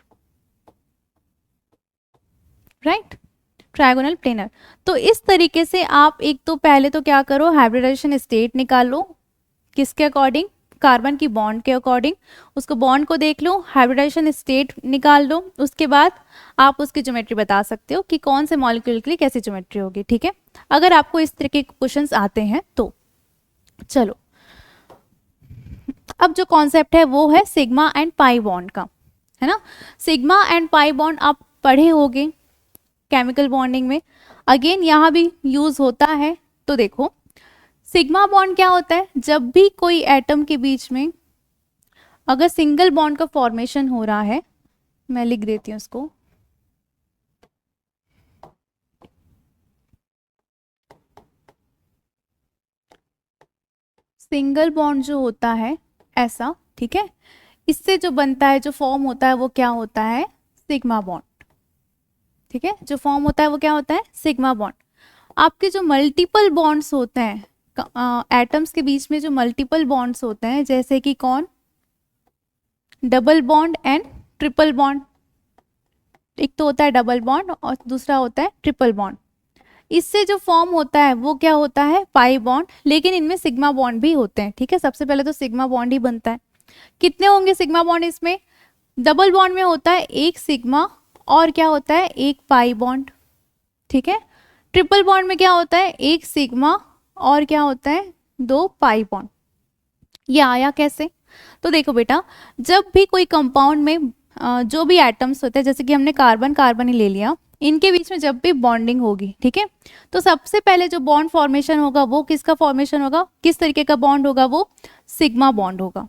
right, trigonal planar. तो इस तरीके से आप एक तो पहले तो क्या करो, हाइब्रिडाइजेशन स्टेट निकालो, किसके अकॉर्डिंग, कार्बन की बॉन्ड के अकॉर्डिंग, उसको बॉन्ड को देख लो, हाइब्रिडाइजेशन स्टेट निकाल लो, उसके बाद आप उसकी ज्योमेट्री बता सकते हो कि कौन से मॉलिक्यूल के लिए कैसी ज्योमेट्री होगी। ठीक है, अगर आपको इस तरह के क्वेश्चंस आते हैं तो। चलो अब जो कॉन्सेप्ट है वो है सिग्मा एंड पाई बॉन्ड का, है ना। सिग्मा एंड पाई बॉन्ड आप पढ़े होंगे केमिकल बॉन्डिंग में, अगेन यहाँ भी यूज होता है। तो देखो सिग्मा बॉन्ड क्या होता है, जब भी कोई एटम के बीच में अगर सिंगल बॉन्ड का फॉर्मेशन हो रहा है, मैं लिख देती हूँ उसको, सिंगल बॉन्ड जो होता है ऐसा, ठीक है, इससे जो बनता है, जो फॉर्म होता है वो क्या होता है, सिग्मा बॉन्ड। ठीक है, जो फॉर्म होता है वो क्या होता है, सिग्मा बॉन्ड। आपके जो मल्टीपल बॉन्ड्स होते हैं एटम्स के बीच में, जो मल्टीपल बॉन्ड्स होते हैं, जैसे कि कौन, double bond and triple bond, एक तो होता है डबल बॉन्ड और दूसरा होता है ट्रिपल बॉन्ड। इससे जो फॉर्म होता है वो क्या होता है, पाई बॉन्ड, लेकिन इनमें सिग्मा बॉन्ड भी होते हैं। ठीक है, सबसे पहले तो सिग्मा बॉन्ड ही बनता है। कितने होंगे सिग्मा बॉन्ड इसमें? डबल बॉन्ड में होता है एक सिग्मा और क्या होता है, एक पाई बॉन्ड। ठीक है, ट्रिपल बॉन्ड में क्या होता है, एक सिग्मा और क्या होता है, दो पाई बॉन्ड। ये आया कैसे? तो देखो बेटा, जब भी कोई कंपाउंड में जो भी एटम्स होते हैं, जैसे कि हमने कार्बन कार्बन ही ले लिया, इनके बीच में जब भी बॉन्डिंग होगी, ठीक है, तो सबसे पहले जो बॉन्ड फॉर्मेशन होगा वो किसका फॉर्मेशन होगा, किस तरीके का बॉन्ड होगा, वो सिग्मा बॉन्ड होगा।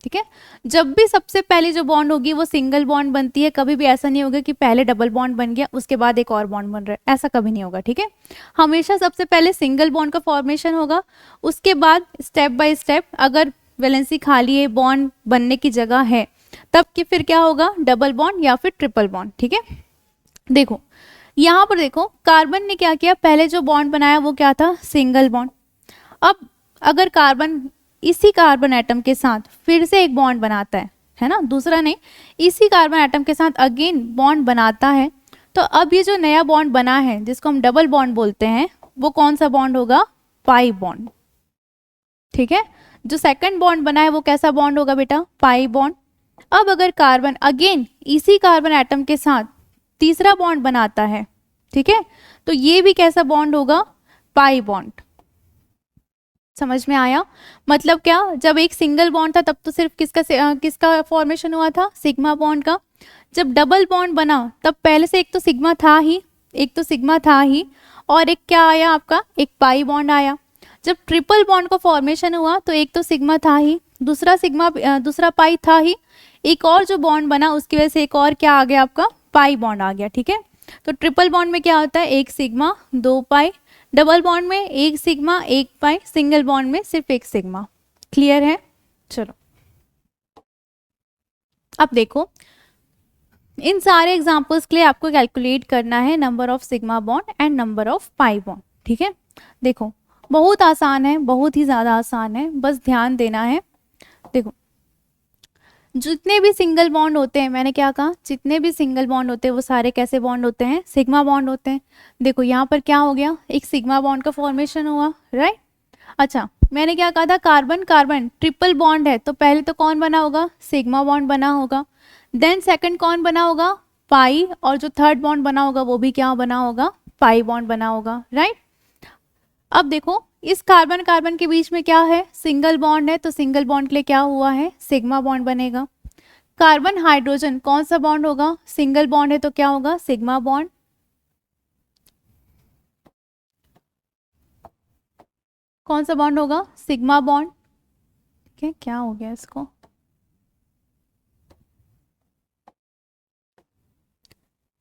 ठीक है, जब भी सबसे पहले जो बॉन्ड होगी वो सिंगल बॉन्ड बनती है। कभी भी ऐसा नहीं होगा कि पहले डबल बॉन्ड बन गया उसके बाद एक और बॉन्ड बन रहा है, ऐसा कभी नहीं होगा। ठीक है, हमेशा सबसे पहले सिंगल बॉन्ड का फॉर्मेशन होगा, उसके बाद स्टेप बाय स्टेप अगर वैलेंसी खाली है, बॉन्ड बनने की जगह है, तब कि फिर क्या होगा, डबल बॉन्ड या फिर ट्रिपल बॉन्ड। ठीक है, देखो यहाँ पर देखो, कार्बन ने क्या किया, पहले जो बॉन्ड बनाया वो क्या था, सिंगल बॉन्ड। अब अगर कार्बन इसी कार्बन एटम के साथ फिर से एक बॉन्ड बनाता है ना, दूसरा नहीं, इसी कार्बन एटम के साथ अगेन बॉन्ड बनाता है, तो अब ये जो नया बॉन्ड बना है जिसको हम डबल बॉन्ड बोलते हैं, वो कौन सा बॉन्ड होगा, पाई बॉन्ड। ठीक है, जो सेकंड बॉन्ड बना है वो कैसा बॉन्ड होगा बेटा, पाई बॉन्ड। अब अगर कार्बन अगेन इसी कार्बन एटम के साथ तीसरा बॉन्ड बनाता है, ठीक है, तो ये भी कैसा बॉन्ड होगा, पाई बॉन्ड। समझ में आया? मतलब क्या, जब एक सिंगल बॉन्ड था तब तो सिर्फ किसका फॉर्मेशन हुआ था, सिग्मा बॉन्ड का। जब डबल बॉन्ड बना तब पहले से एक तो सिग्मा था ही, और एक क्या आया आपका, एक पाई बॉन्ड आया। जब ट्रिपल बॉन्ड का फॉर्मेशन हुआ तो एक तो सिग्मा था ही, दूसरा पाई था ही, एक और जो बॉन्ड बना उसकी वजह से एक और क्या आ गया आपका, पाई बॉन्ड आ गया। ठीक है, तो ट्रिपल बॉन्ड में क्या होता है, एक सिग्मा दो पाई, डबल बॉन्ड में एक सिग्मा एक पाई, सिंगल बॉन्ड में सिर्फ एक सिग्मा। क्लियर है? चलो अब देखो, इन सारे एग्जांपल्स के लिए आपको कैलकुलेट करना है number of sigma bond and number of pi bond. ठीक है, देखो बहुत आसान है, बहुत ही ज़्यादा आसान है, बस ध्यान देना है। देखो जितने भी सिंगल बॉन्ड होते हैं, मैंने क्या कहा, जितने भी सिंगल बॉन्ड होते हैं वो सारे कैसे बॉन्ड होते हैं, सिग्मा बॉन्ड होते हैं। देखो यहाँ पर क्या हो गया, एक सिग्मा बॉन्ड का फॉर्मेशन हुआ, राइट। अच्छा, मैंने क्या कहा था, कार्बन कार्बन ट्रिपल बॉन्ड है, तो पहले तो कौन बना होगा, सिग्मा बॉन्ड बना होगा, देन सेकंड कौन बना होगा, पाई, और जो थर्ड बॉन्ड बना होगा वो भी क्या बना होगा, पाई बॉन्ड बना होगा, राइट। अब देखो इस कार्बन कार्बन के बीच में क्या है, सिंगल बॉन्ड है, तो सिंगल बॉन्ड के लिए क्या हुआ है, सिग्मा बॉन्ड बनेगा। कार्बन हाइड्रोजन कौन सा बॉन्ड होगा, सिंगल बॉन्ड है तो क्या होगा, सिग्मा बॉन्ड। कौन सा बॉन्ड होगा, सिग्मा बॉन्ड। ठीक है, क्या हो गया इसको,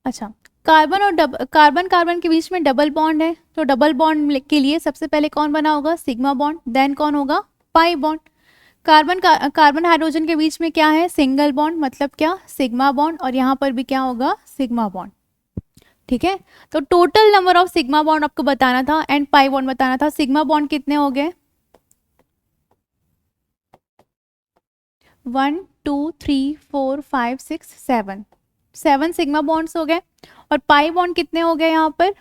अच्छा, कार्बन और कार्बन कार्बन के बीच में डबल बॉन्ड है, तो डबल बॉन्ड के लिए सबसे पहले कौन बना होगा, सिग्मा बॉन्ड, देन कौन होगा, पाई बॉन्ड। कार्बन हाइड्रोजन के बीच में क्या है, सिंगल बॉन्ड, मतलब क्या, सिग्मा बॉन्ड, और यहाँ पर भी क्या होगा, सिग्मा बॉन्ड। ठीक है, तो total number of sigma bond आपको बताना था एंड पाई बॉन्ड बताना था। सिग्मा बॉन्ड कितने हो गए, 1 2 3 4 5 6 7 सिग्मा बॉन्ड्स हो गए। और पाई बॉन्ड कितने हो गए, यहाँ पर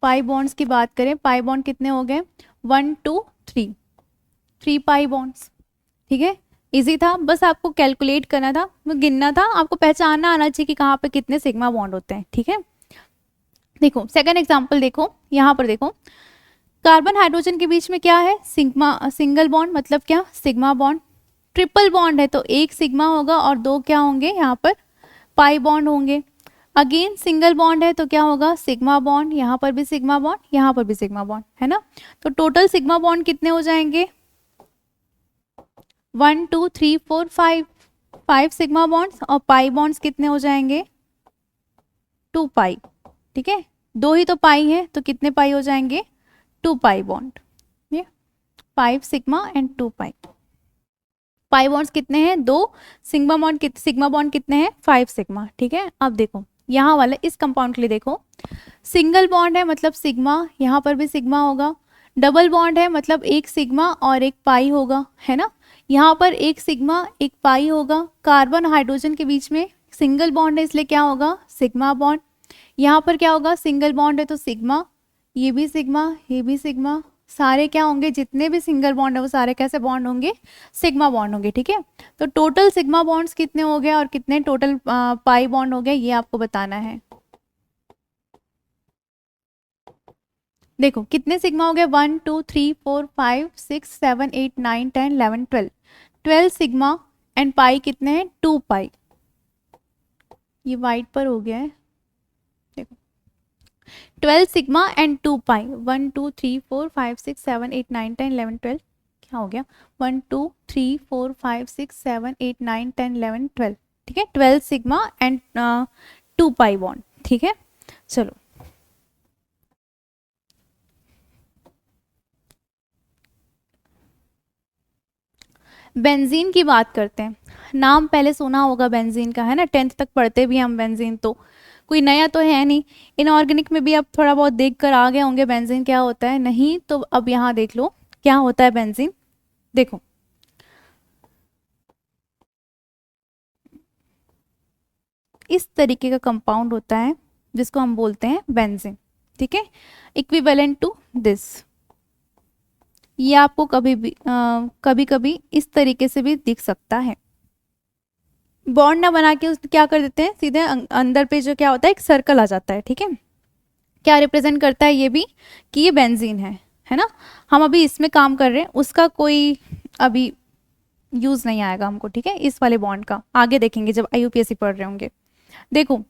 पाई बॉन्ड्स की बात करें, पाई बॉन्ड कितने हो गए, 1 2 3 पाई बॉन्ड्स। ठीक है, इजी था, बस आपको कैलकुलेट करना था, गिनना था, आपको पहचानना आना चाहिए कि कहाँ पे कितने सिग्मा बॉन्ड होते हैं। ठीक है, देखो सेकंड एग्जांपल, देखो यहाँ पर देखो, कार्बन हाइड्रोजन के बीच में क्या है, सिंगल बॉन्ड, मतलब क्या, सिग्मा बॉन्ड। ट्रिपल बॉन्ड है तो एक सिग्मा होगा और दो क्या होंगे, यहाँ पर पाई बॉन्ड होंगे। अगेन सिंगल बॉन्ड है तो क्या होगा, सिग्मा बॉन्ड, यहाँ पर भी सिग्मा बॉन्ड, यहाँ पर भी सिग्मा बॉन्ड, है ना। तो टोटल सिग्मा बॉन्ड कितने हो जाएंगे, 1 2 3 4 5 सिग्मा बॉन्ड्स, और पाई बॉन्ड्स कितने हो जाएंगे, 2 पाई। ठीक है, दो ही तो पाई है तो कितने पाई हो जाएंगे, 2 पाई बॉन्ड, ये 5 sigma and 2 pi. Pi bonds कितने हैं, दो, सिग्मा बॉन्ड कितने हैं, 5 सिग्मा। ठीक है, अब देखो यहाँ वाले इस कंपाउंड के लिए देखो, सिंगल बॉन्ड है मतलब सिग्मा, यहाँ पर भी सिग्मा होगा। डबल बॉन्ड है मतलब एक सिग्मा और एक पाई होगा, है ना। यहाँ पर एक सिग्मा एक पाई होगा। कार्बन हाइड्रोजन के बीच में सिंगल बॉन्ड है इसलिए क्या होगा, सिग्मा बॉन्ड। यहाँ पर क्या होगा, सिंगल बॉन्ड है तो सिग्मा, ये भी सिग्मा, ये भी सिग्मा, सारे क्या होंगे, जितने भी सिंगल बॉन्ड है वो सारे कैसे बॉन्ड होंगे, सिग्मा बॉन्ड होंगे। ठीक है, तो टोटल सिग्मा बॉन्ड्स कितने हो गए और कितने टोटल पाई बॉन्ड हो गए, ये आपको बताना है। देखो कितने सिग्मा हो गए, 1 2 3 4 5 6 7 8 9 10 11 12, 12 सिग्मा एंड पाई कितने हैं, 2 पाई। ये वाइट पर हो गया है, देखो 12 सिग्मा एंड 2 पाई, 1 2 3 4 5 6 7 8 9 10 11 12, क्या हो गया, 1 2 3 4 5 6 7 8 9 10 11 12। ठीक है, 12 सिग्मा एंड 2 पाई बॉन्ड। ठीक है, चलो बेंजीन की बात करते हैं। नाम पहले सुना होगा बेंजीन का, है ना, 10th तक पढ़ते भी हम बेंजीन, तो कोई नया तो है नहीं। इनऑर्गेनिक में भी आप थोड़ा बहुत देख कर आ गए होंगे बेंजीन क्या होता है, नहीं तो अब यहाँ देख लो क्या होता है बेंजीन। देखो इस तरीके का कंपाउंड होता है जिसको हम बोलते हैं बेंजीन। ठीक है, इक्विवेलेंट टू दिस। ये आपको कभी कभी इस तरीके से भी दिख सकता है। बॉन्ड ना बना के उस क्या कर देते हैं, सीधे अंदर पे जो क्या होता है, एक सर्कल आ जाता है। ठीक है, क्या रिप्रेजेंट करता है ये भी, कि ये बेंजीन है ना। हम अभी इसमें काम कर रहे हैं, उसका कोई अभी यूज नहीं आएगा हमको। ठीक है, इस वाले बॉन्ड का आगे देखेंगे जब IUPAC पढ़ रहे होंगे। देखो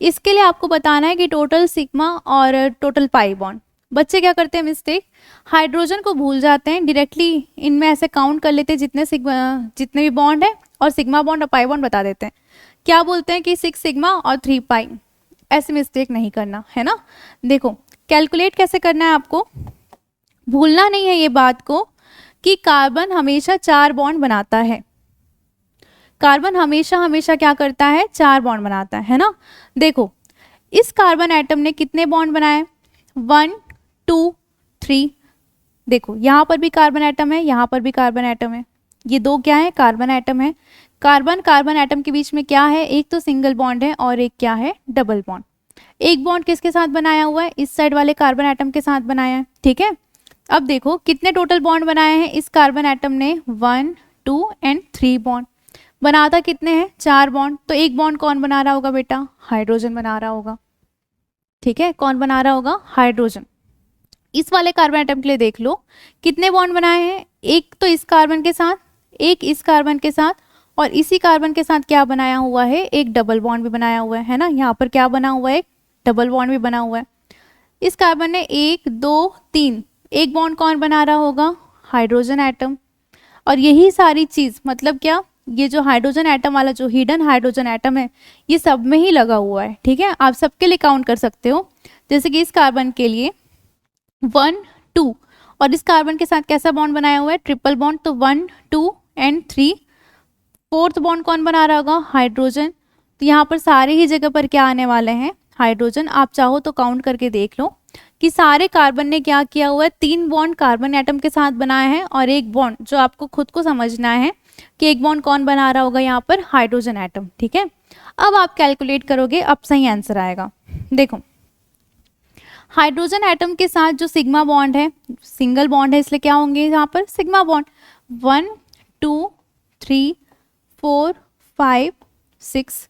इसके लिए आपको बताना है कि टोटल सिग्मा और टोटल पाई बॉन्ड। बच्चे क्या करते हैं मिस्टेक, हाइड्रोजन को भूल जाते हैं, डायरेक्टली इनमें ऐसे काउंट कर लेते हैं जितने जितने भी बॉन्ड है और सिग्मा बॉन्ड और पाई बॉन्ड बता देते हैं। क्या बोलते हैं कि 6 सिग्मा और 3 पाई, ऐसे मिस्टेक नहीं करना, है ना। देखो कैलकुलेट कैसे करना है आपको, भूलना नहीं है ये बात को कि कार्बन हमेशा 4 बॉन्ड बनाता है। कार्बन हमेशा हमेशा क्या करता है, 4 बॉन्ड बनाता है ना। देखो इस कार्बन एटम ने कितने बॉन्ड बनाए, 1 2 3। देखो यहाँ पर भी कार्बन एटम है, यहाँ पर भी कार्बन एटम है, ये दो क्या है, कार्बन एटम है। कार्बन कार्बन एटम के बीच में क्या है, एक तो सिंगल बॉन्ड है और एक क्या है, डबल बॉन्ड। एक बॉन्ड किसके साथ बनाया हुआ है, इस साइड वाले कार्बन एटम के साथ बनाया है। ठीक है, अब देखो कितने टोटल बॉन्ड बनाए हैं इस कार्बन एटम ने, 1 2 एंड 3 बॉन्ड। बनाता कितने हैं, 4 बॉन्ड। तो एक बॉन्ड कौन बना रहा होगा बेटा, हाइड्रोजन बना रहा होगा। ठीक है, कौन बना रहा होगा, हाइड्रोजन। इस वाले कार्बन एटम के लिए देख लो कितने बॉन्ड बनाए हैं, एक तो इस कार्बन के साथ, एक इस कार्बन के साथ, और इसी कार्बन के साथ क्या बनाया हुआ है, एक डबल बॉन्ड भी बनाया हुआ है ना। यहाँ पर क्या बना हुआ है, एक डबल बॉन्ड भी बना हुआ है। इस कार्बन ने 1 2 3, एक बॉन्ड कौन बना रहा होगा, हाइड्रोजन एटम। और यही सारी चीज मतलब क्या, ये जो हाइड्रोजन एटम वाला जो हिडन हाइड्रोजन एटम है ये सब में ही लगा हुआ है। ठीक है, आप सबके लिए काउंट कर सकते हो। जैसे कि इस कार्बन के लिए 1 2, और इस कार्बन के साथ कैसा बॉन्ड बनाया हुआ है, ट्रिपल बॉन्ड, तो 1 2 एंड 3। फोर्थ बॉन्ड कौन बना रहा होगा, हाइड्रोजन। तो यहाँ पर सारे ही जगह पर क्या आने वाले हैं, हाइड्रोजन। आप चाहो तो काउंट करके देख लो कि सारे कार्बन ने क्या किया हुआ है, 3 बॉन्ड कार्बन एटम के साथ बनाए हैं और एक बॉन्ड जो आपको खुद को समझना है कि एक बॉन्ड कौन बना रहा होगा यहाँ पर, हाइड्रोजन एटम। ठीक है, अब आप कैलकुलेट करोगे, अब सही आंसर आएगा। देखो हाइड्रोजन एटम के साथ जो सिग्मा बॉन्ड है, सिंगल बॉन्ड है इसलिए क्या होंगे यहाँ पर, सिग्मा बॉन्ड। 1 2 3 4 5 6,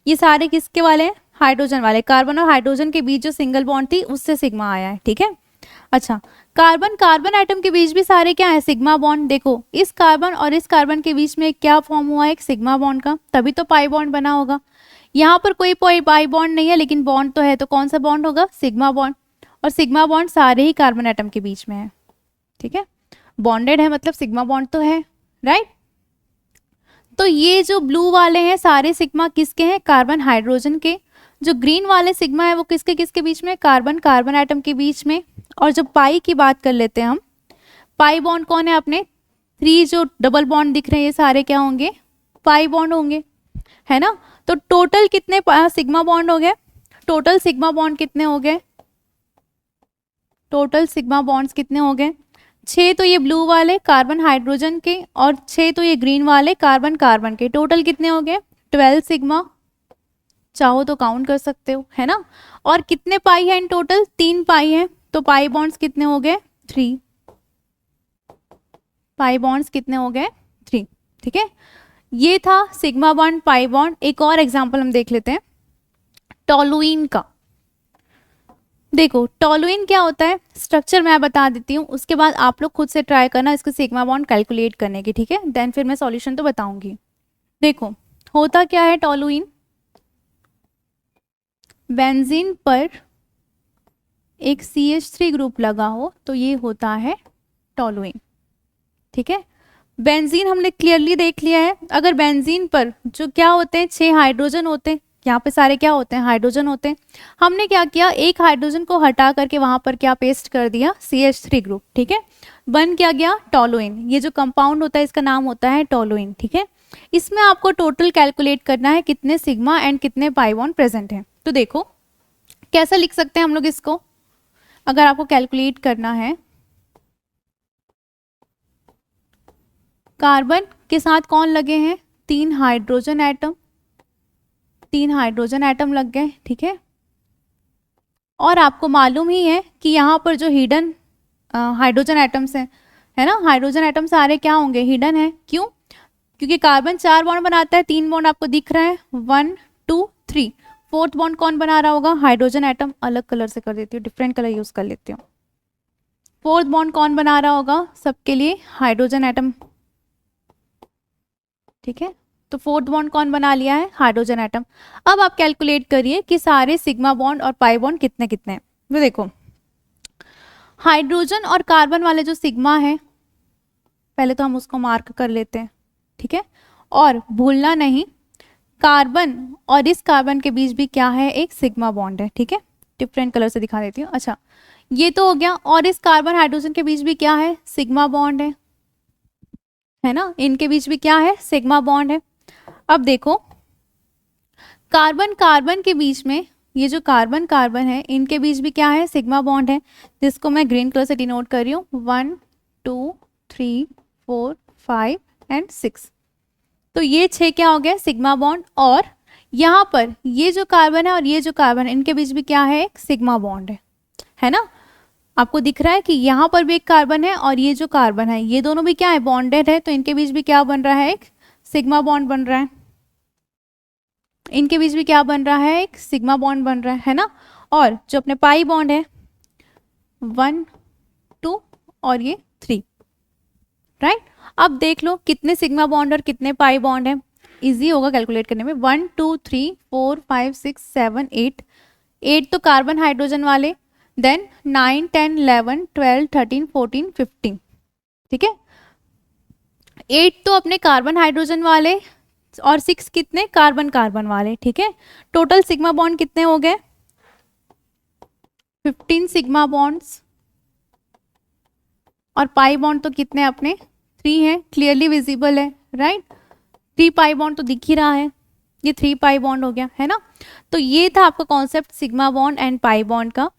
ये सारे किसके वाले हैं, हाइड्रोजन वाले। कार्बन और हाइड्रोजन के बीच जो सिंगल बॉन्ड थी उससे सिग्मा आया है। ठीक है, अच्छा कार्बन कार्बन एटम के बीच भी सारे क्या है, सिग्मा बॉन्ड। देखो इस कार्बन और इस कार्बन के बीच में क्या फॉर्म हुआ है, एक सिग्मा बॉन्ड का, तभी तो पाई बॉन्ड बना होगा। यहाँ पर कोई पाई बॉन्ड नहीं है लेकिन बॉन्ड तो है, तो कौन सा बॉन्ड होगा, सिग्मा बॉन्ड। और सिग्मा बॉन्ड सारे ही कार्बन एटम के बीच में है। ठीक है, बॉन्डेड है मतलब सिग्मा बॉन्ड तो है, राइट। तो ये जो ब्लू वाले हैं सारे सिग्मा किसके हैं, कार्बन हाइड्रोजन के। जो ग्रीन वाले सिग्मा है वो किसके किसके बीच में, कार्बन कार्बन एटम के बीच में। और जब पाई की बात कर लेते हैं हम, पाई बॉन्ड कौन है अपने, 3 जो डबल बॉन्ड दिख रहे हैं ये सारे क्या होंगे, पाई बॉन्ड होंगे, है ना। तो टोटल कितने सिग्मा बॉन्ड हो गए, टोटल सिग्मा बॉन्ड कितने हो गए, टोटल सिग्मा बॉन्ड्स कितने हो गए, 6 तो ये ब्लू वाले कार्बन हाइड्रोजन के और 6 तो ये ग्रीन वाले कार्बन कार्बन के, टोटल कितने हो गए 12 सिग्मा, चाहो तो काउंट कर सकते हो, है ना। और कितने पाई है इन टोटल, 3 पाई है, तो पाई बॉन्ड्स कितने हो गए, 3। पाई बॉन्ड्स कितने हो गए, 3, ठीक है। ये था सिग्मा बॉन्ड पाई बॉन्ड। एक और एग्जांपल हम देख लेते हैं टॉलुइन का। देखो टॉलुइन क्या होता है, स्ट्रक्चर मैं बता देती हूँ, उसके बाद आप लोग खुद से ट्राई करना इसके सिग्मा बॉन्ड कैलकुलेट करने की, ठीक है। देन फिर मैं सॉल्यूशन तो बताऊंगी। देखो होता क्या है टॉलुइन, बेंजीन पर एक CH3 ग्रुप लगा हो तो ये होता है टॉलुइन, ठीक है। बेंजीन हमने क्लियरली देख लिया है। अगर बेंजीन पर जो क्या होते हैं, 6 हाइड्रोजन होते हैं, यहाँ पे सारे क्या होते हैं, हाइड्रोजन होते हैं। हमने क्या किया, एक हाइड्रोजन को हटा करके वहां पर क्या पेस्ट कर दिया, CH3 ग्रुप, ठीक है। बन क्या गया, टॉलुइन। ये जो कंपाउंड होता है इसका नाम होता है टॉलुइन, ठीक है। इसमें आपको टोटल कैलकुलेट करना है कितने सिग्मा एंड कितने पाई बॉन्ड प्रेजेंट हैं। तो देखो कैसा लिख सकते हैं हम लोग इसको, अगर आपको कैलकुलेट करना है, कार्बन के साथ कौन लगे हैं, 3 हाइड्रोजन एटम, 3 हाइड्रोजन एटम लग गए, ठीक है। और आपको मालूम ही है कि यहाँ पर जो हिडन हाइड्रोजन एटम्स हैं, है ना, हाइड्रोजन एटम सारे क्या होंगे, हिडन है। क्यों, क्योंकि कार्बन 4 बॉन्ड बनाता है, 3 बॉन्ड आपको दिख रहा है, 1 2 3। 4th बॉन्ड कौन बना रहा होगा, हाइड्रोजन एटम। अलग कलर से कर देती हूँ, डिफरेंट कलर यूज कर लेती हूँ। 4th बॉन्ड कौन बना रहा होगा, सबके लिए हाइड्रोजन एटम, ठीक है। तो 4th बॉन्ड कौन बना लिया है, हाइड्रोजन एटम। अब आप कैलकुलेट करिए कि सारे सिग्मा बॉन्ड और पाई बॉन्ड कितने कितने हैं। तो देखो हाइड्रोजन और कार्बन वाले जो सिग्मा है, पहले तो हम उसको मार्क कर लेते हैं, ठीक है। और भूलना नहीं, कार्बन और इस कार्बन के बीच भी क्या है, एक सिग्मा बॉन्ड है, ठीक है। डिफरेंट कलर से दिखा देती हूँ। अच्छा ये तो हो गया, और इस कार्बन हाइड्रोजन के बीच भी क्या है, सिग्मा बॉन्ड है ना, इनके बीच भी क्या है, सिग्मा बॉन्ड है। अब देखो कार्बन कार्बन के बीच में, ये जो कार्बन कार्बन है इनके बीच भी क्या है, सिग्मा बॉन्ड है, जिसको मैं ग्रीन कलर से डिनोट कर रही हूँ, 1 2 3 4 5 एंड 6। तो ये 6 क्या हो गया, सिग्मा बॉन्ड। और यहाँ पर ये जो कार्बन है और ये जो कार्बन है इनके बीच भी क्या है, एक सिग्मा बॉन्ड है ना। आपको दिख रहा है कि यहाँ पर भी एक कार्बन है और ये जो कार्बन है ये दोनों भी क्या है, बॉन्डेड है, तो इनके बीच भी क्या बन रहा है, एक सिग्मा बॉन्ड बन रहा है। इनके बीच भी क्या बन रहा है, एक सिग्मा बॉन्ड बन रहा है ना। और जो अपने पाई बॉन्ड है 1 2 और ये 3, राइट। अब देख लो कितने सिग्मा बॉन्ड और कितने पाई बॉन्ड है, इजी होगा कैलकुलेट करने में। 1 2 3 4 5 6 7 8, 8 तो कार्बन हाइड्रोजन वाले, देन 9 10 11 12 13 14 15, ठीक है। 8 तो अपने कार्बन हाइड्रोजन वाले और 6 कितने, कार्बन कार्बन वाले, ठीक है। टोटल सिग्मा बॉन्ड कितने हो गए, 15 सिग्मा बॉन्ड्स। और पाई बॉन्ड तो कितने अपने, 3 है, क्लियरली विजिबल है, राइट। 3 पाई बॉन्ड तो दिख ही रहा है, ये 3 पाई बॉन्ड हो गया, है ना। तो ये था आपका concept sigma bond and pi bond का।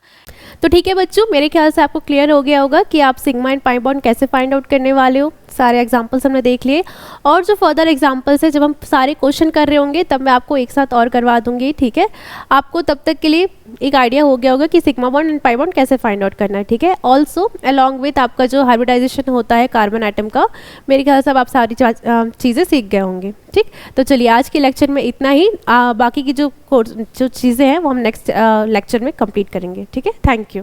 तो ठीक है बच्चों, मेरे ख्याल से आपको क्लियर हो गया होगा कि आप सिग्मा एंड पाई बॉन्ड कैसे फाइंड आउट करने वाले हो। सारे एग्जांपल्स हमने देख लिए, और जो फर्दर एग्जांपल्स है जब हम सारे क्वेश्चन कर रहे होंगे तब मैं आपको एक साथ और करवा दूंगी, ठीक है। आपको तब तक के लिए एक आइडिया हो गया होगा कि sigma bond and pi bond कैसे फाइंड आउट करना है, ठीक है। ऑल्सो अलॉन्ग विथ आपका जो हाइब्रिडाइजेशन होता है कार्बन एटम का, मेरे ख्याल से अब आप सारी चीज़ें सीख गए होंगे, ठीक। तो चलिए आज के लेक्चर में इतना ही, बाकी की जो चीज़ें हैं वो हम नेक्स्ट लेक्चर में कंप्लीट करेंगे, ठीक है। Thank you.